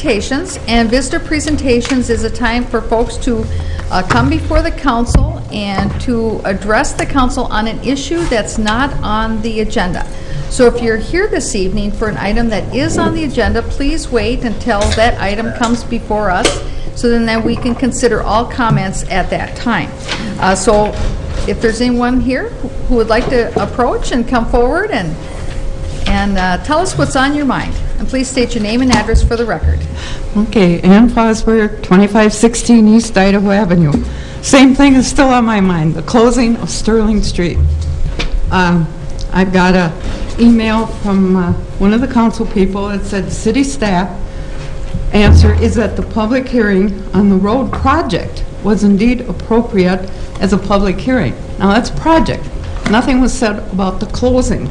presentations, and visitor presentations is a time for folks to come before the council and to address the council on an issue that's not on the agenda. So if you're here this evening for an item that is on the agenda, please wait until that item comes before us, so then we can consider all comments at that time. So if there's anyone here who would like to approach and come forward and tell us what's on your mind. And please state your name and address for the record. Okay, Ann Fosberg, 2516 East Idaho Avenue. Same thing is still on my mind, the closing of Sterling Street. I've got an email from one of the council people that said city staff answer is that the public hearing on the road project was indeed appropriate as a public hearing. Now that's project. Nothing was said about the closing.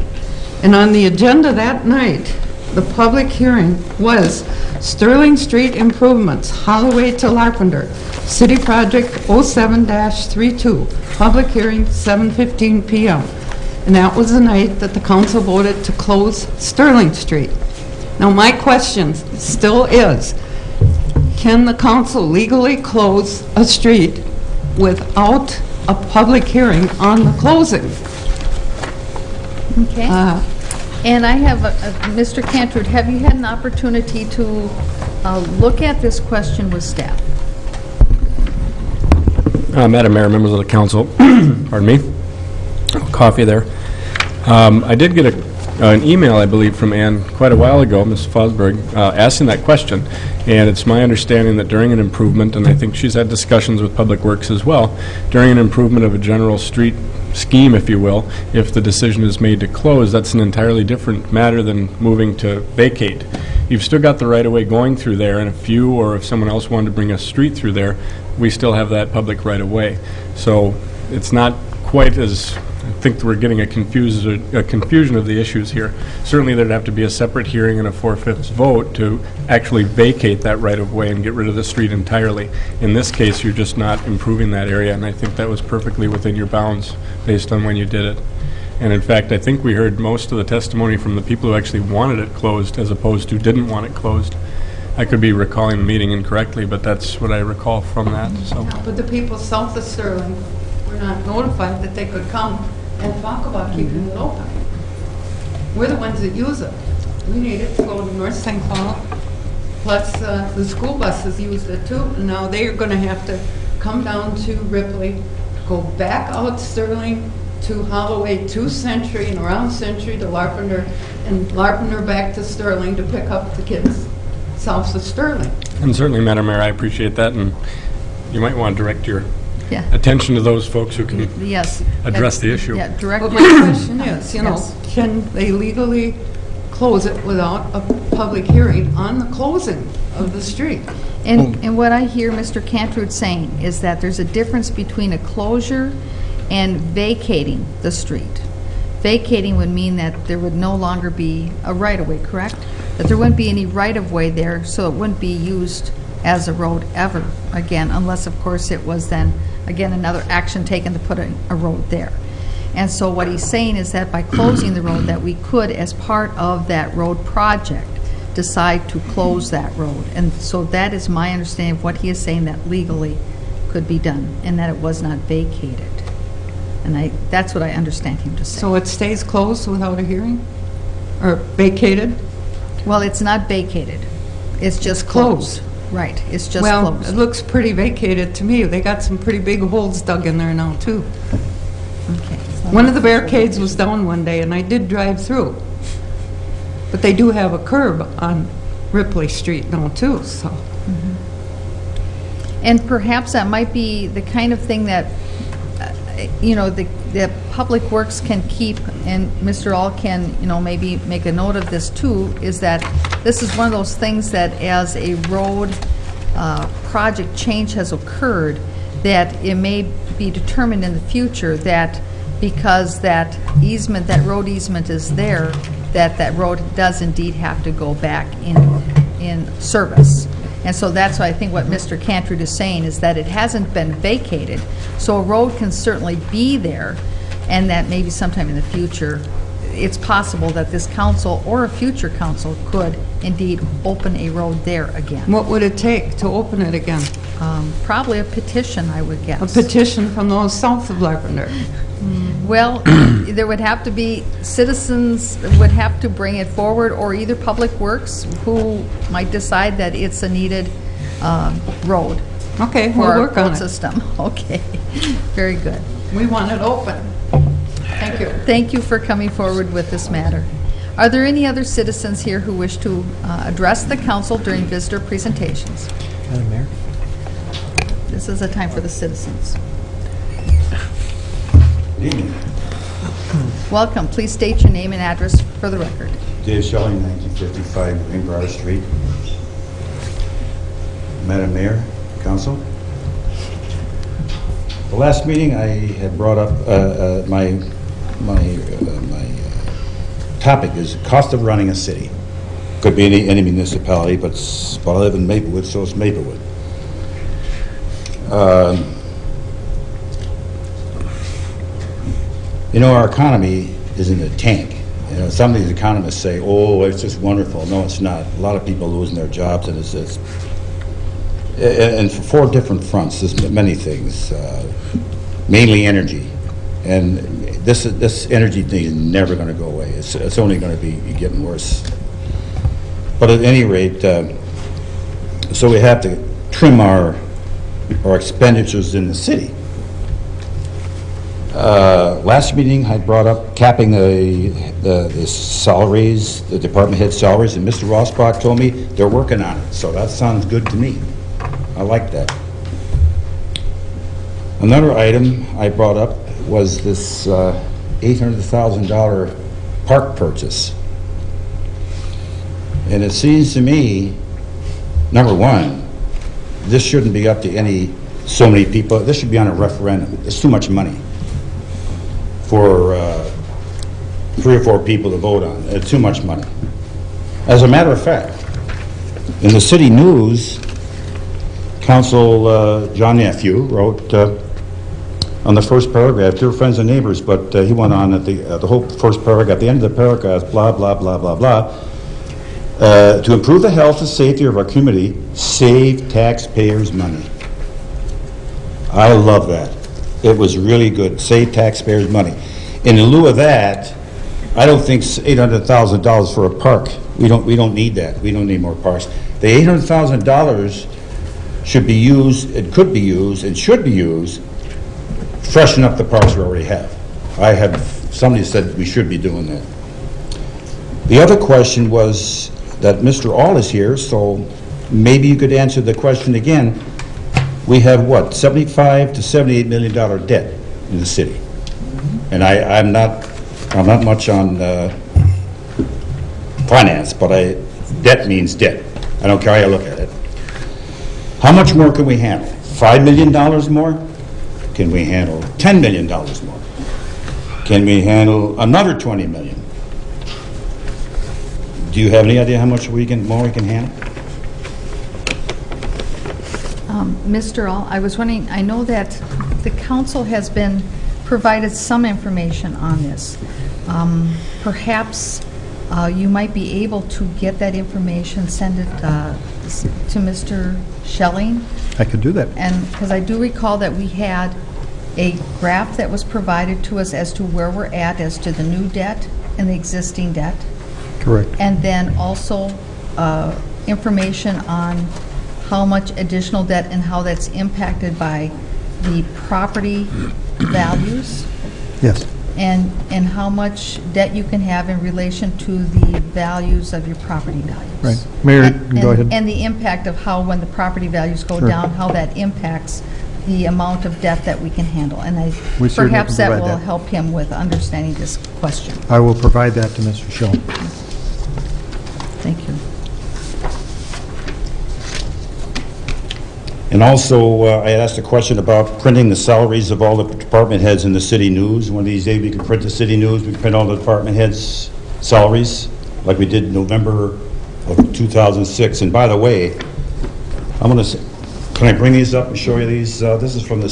And on the agenda that night, the public hearing was Sterling Street improvements, Holloway to Larpenteur, City Project 07-32, public hearing 7:15 p.m. And that was the night that the council voted to close Sterling Street. Now my question still is, can the council legally close a street without a public hearing on the closing? Okay. And I have, Mr. Cantrud, have you had an opportunity to look at this question with staff? Madam Mayor, members of the council, pardon me, coffee there. I did get an email, I believe, from Ann quite a while ago, Ms. Fosberg, asking that question. And it's my understanding that during an improvement, and I think she's had discussions with Public Works as well, during an improvement of a general street scheme, if you will, if the decision is made to close, that's an entirely different matter than moving to vacate. You've still got the right-of-way going through there, and if you or if someone else wanted to bring a street through there, we still have that public right-of-way. So it's not quite as, I think we're getting a confusion of the issues here. Certainly there'd have to be a separate hearing and a 4/5 vote to actually vacate that right-of-way and get rid of the street entirely. In this case, you're just not improving that area, and I think that was perfectly within your bounds based on when you did it. And in fact, I think we heard most of the testimony from the people who actually wanted it closed as opposed to didn't want it closed. I could be recalling the meeting incorrectly, but that's what I recall from that. So. Yeah, but the people south of Sterling were not notified that they could come and talk about keeping it open. We're the ones that use it. We need it to go to North St. Paul. Plus, the school buses used it too. And now they are going to have to come down to Ripley, go back out Sterling to Holloway to Century and around Century to Larpenteur, and Larpenteur back to Sterling to pick up the kids south of Sterling. And certainly, Madam Mayor, I appreciate that, and you might want to direct your attention to those folks who can address the issue. Yeah, direct. But my question is, you know, can they legally close it without a public hearing on the closing of the street? And what I hear Mr. Cantrud saying is that there's a difference between a closure and vacating the street. Vacating would mean that there would no longer be a right-of-way, correct? That there wouldn't be any right-of-way there, so it wouldn't be used as a road ever again, unless, of course, it was then, again, another action taken to put a road there. And so what he's saying is that by closing the road, that we could, as part of that road project, decide to close that road. And so that is my understanding of what he is saying, that legally could be done, and that it was not vacated. And that's what I understand him to say. So it stays closed without a hearing? Or vacated? Well, it's not vacated. It's just closed. Right, it's just closed. Well, it looks pretty vacated to me. They got some pretty big holes dug in there now, too. Okay. One of the barricades was down one day, and I did drive through. But they do have a curb on Ripley Street now, too, so. Mm-hmm. And perhaps that might be the kind of thing that, you know, the Public Works can keep, and Mr. All can, you know, maybe make a note of this too, is that this is one of those things that as a road project change has occurred, that it may be determined in the future that because that easement, that road easement is there, that road does indeed have to go back in service. And so that's why I think what Mr. Cantrud is saying is that it hasn't been vacated, so a road can certainly be there, and that maybe sometime in the future it's possible that this council or a future council could indeed open a road there again. What would it take to open it again? Probably a petition, I would A guess. petition from those south of Lavender. Well, there would have to be, citizens would have to bring it forward, or either Public Works, who might decide that it's a needed road Okay, for we'll our work on road it. system. Okay, very good. We want it open. Thank you. Thank you for coming forward with this matter. Are there any other citizens here who wish to address the council during visitor presentations? Madam Mayor? This is a time for the citizens. Evening. Welcome. Please state your name and address for the record. Dave Shelley, 1955 Greenbrier Street. Madam Mayor, Council. The last meeting I had brought up, my topic is cost of running a city. Could be any municipality, but I live in Maplewood, so it's Maplewood. You know, our economy is in a tank. You know, some of these economists say, oh, it's just wonderful. No, it's not. A lot of people are losing their jobs, and and for 4 different fronts. There's many things, mainly energy. And this energy thing is never going to go away. It's only going to be getting worse. But at any rate, so we have to trim our expenditures in the city. Last meeting, I brought up capping the salaries, the department head salaries, and Mr. Rossbach told me they're working on it. So that sounds good to me. I like that. Another item I brought up was this $800,000 park purchase. And it seems to me, number one, this shouldn't be up to so many people. This should be on a referendum. It's too much money for 3 or 4 people to vote on. It's too much money. As a matter of fact, in the City News, Council John Nephew wrote on the first paragraph, "Dear friends and neighbors," but he went on at the whole first paragraph. The end of the paragraph, blah, blah, blah, blah, blah. To improve the health and safety of our community, save taxpayers' money. I love that. It was really good. Save taxpayers' money. And in lieu of that, I don't think $800,000 for a park. We don't need that. We don't need more parks. The $800,000 should be used, it could be used, and should be used, freshen up the parks we already have. Somebody said we should be doing that. The other question was that Mr. All is here, so maybe you could answer the question again. We have what, $75 to $78 million debt in the city, and I'm not much on finance, but debt means debt. I don't care how you look at it. How much more can we handle? $5 million more? Can we handle $10 million more? Can we handle another $20 million? Do you have any idea how much more we can handle? Mr. All, I was wondering, I know that the council has been provided some information on this. Perhaps you might be able to get that information, send it to Mr. Schelling. I could do that. And because I do recall that we had a graph that was provided to us as to where we're at as to the new debt and the existing debt. Correct. And then also information on how much additional debt and how that's impacted by the property values. Yes. And how much debt you can have in relation to the values of your property values. Right. Mayor, go ahead. And the impact of how, when the property values go Sure. down, how that impacts the amount of debt that we can handle. And We certainly perhaps can that provide will that. help him with understanding this question. I will provide that to Mr. Schell. Thank you. And also, I had asked a question about printing the salaries of all the department heads in the City News. One of these days, we can print the City News, we can print all the department heads' salaries, like we did in November of 2006. And by the way, can I bring these up and show you these? This is from the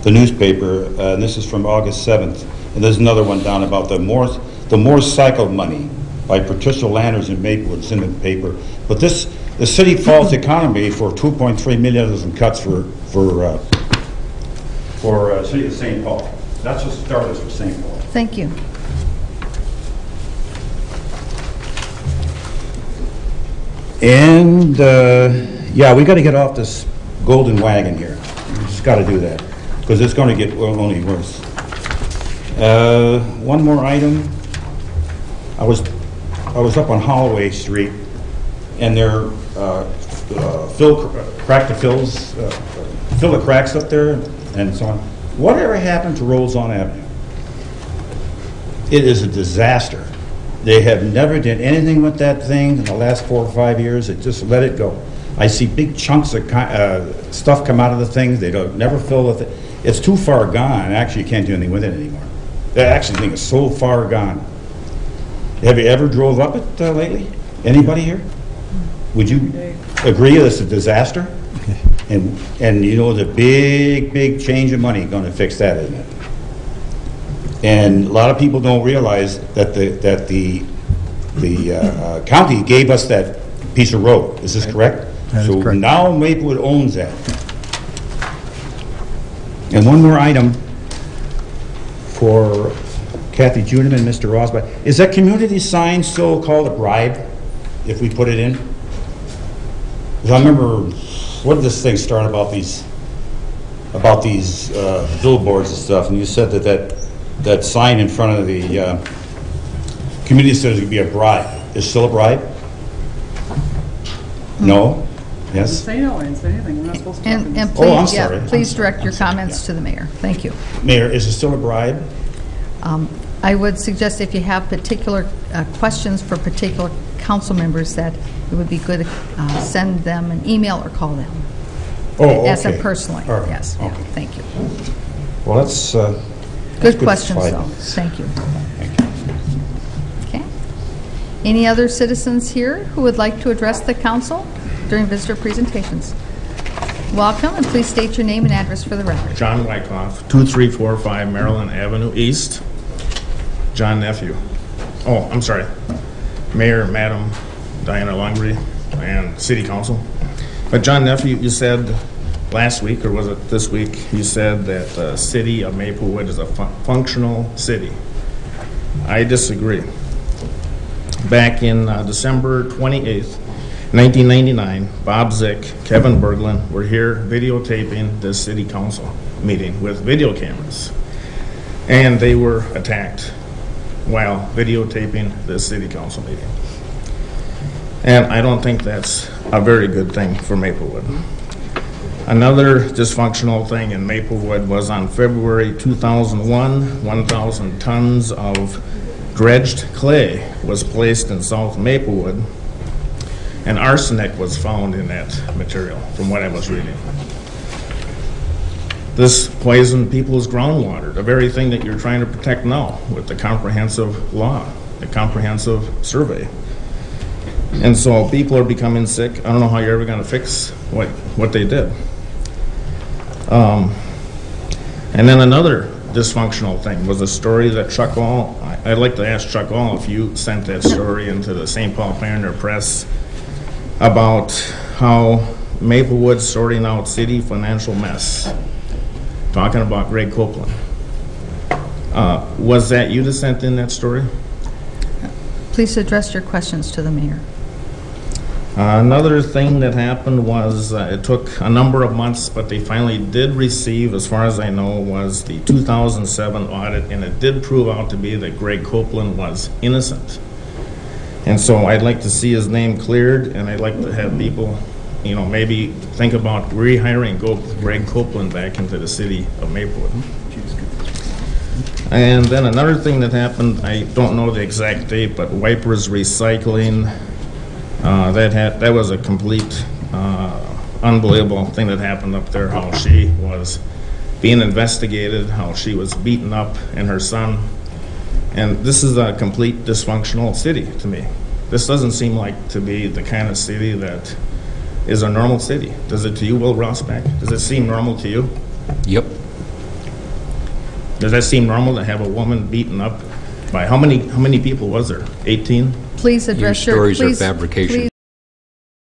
newspaper, and this is from August 7th. And there's another one down about the Morse cycle money by Patricia Landers in Maplewood. It's in the paper. But the City Falls economy for $2.3 million in cuts for City of St. Paul. That's what started for St. Paul. Thank you. And, yeah, we got to get off this golden wagon here. We just got to do that, because it's going to get only worse. One more item. I was up on Holloway Street, and they're fill the cracks up there and so on. Whatever happened to Rolls-on Avenue? It is a disaster. They have never done anything with that thing in the last 4 or 5 years. They just let it go. I see big chunks of stuff come out of the things. They don't never fill with it. It's too far gone. Actually, you can't do anything with it anymore. That actually thing is so far gone. Have you ever drove up it lately? Anybody here? Would you agree it's a disaster? And you know, the big change of money going to fix that, isn't it? And a lot of people don't realize that the county gave us that piece of road. Is this correct? That is so correct. Now Maplewood owns that. And one more item for Kathy Juneman and Mr. Rosbach. Is that community sign still called a bribe if we put it in? 'Cause I remember, what did this thing start about these billboards and stuff, and you said that sign in front of the community center would be a bribe. Is it still a bribe? No? Yes? Say no, I didn't say anything, we're not supposed to talk in And this. Oh, I'm please, sorry. yeah, please I'm direct sorry. your I'm sorry. comments Yeah. to the mayor. Thank you. Mayor, is it still a bribe? I would suggest if you have particular questions for particular council members, that it would be good to send them an email or call them. Oh, okay. Ask them personally, All right. yes. Yeah, Okay. thank you. Well, that's Good for questions, 5 though. minutes. Thank you. Thank you. Okay. Any other citizens here who would like to address the council during visitor presentations? Welcome, and please state your name and address for the record. John Wyckoff, 2345 Maryland Avenue East. John Nephew. Oh, I'm sorry. Mayor, Madam Diana Lungry, and City Council. But John Nephew, you said last week, or was it this week, you said that the city of Maplewood is a functional city. I disagree. Back in December 28th, 1999, Bob Zick, Kevin Berglund were here videotaping the city council meeting with video cameras. And they were attacked while videotaping the city council meeting. And I don't think that's a very good thing for Maplewood. Another dysfunctional thing in Maplewood was on February 2001, 1,000 tons of dredged clay was placed in South Maplewood, and arsenic was found in that material, from what I was reading. This poisoned people's groundwater, the very thing that you're trying to protect now with the comprehensive law, the comprehensive survey. And so people are becoming sick. I don't know how you're ever going to fix what they did. And then another dysfunctional thing was a story that Chuck All, I'd like to ask Chuck All if you sent that story into the St. Paul Pioneer Press about how Maplewood's sorting out city financial mess, talking about Greg Copeland. Was that you that sent in that story? Please address your questions to the mayor. Another thing that happened was it took a number of months, but they finally did receive, as far as I know, was the 2007 audit, and it did prove out to be that Greg Copeland was innocent. And so I'd like to see his name cleared, and I'd like to have people, you know, maybe think about rehiring Greg Copeland back into the city of Maplewood. And then another thing that happened, I don't know the exact date, but Wipers Recycling, that was a complete unbelievable thing that happened up there, how she was being investigated, how she was beaten up, and her son. And this is a complete dysfunctional city to me. This doesn't seem like to be the kind of city that is a normal city. Does it to you, Will Rossback? Does it seem normal to you? Yep. Does that seem normal to have a woman beaten up by, how many people was there? 18? Please address your... stories are please- fabrication. please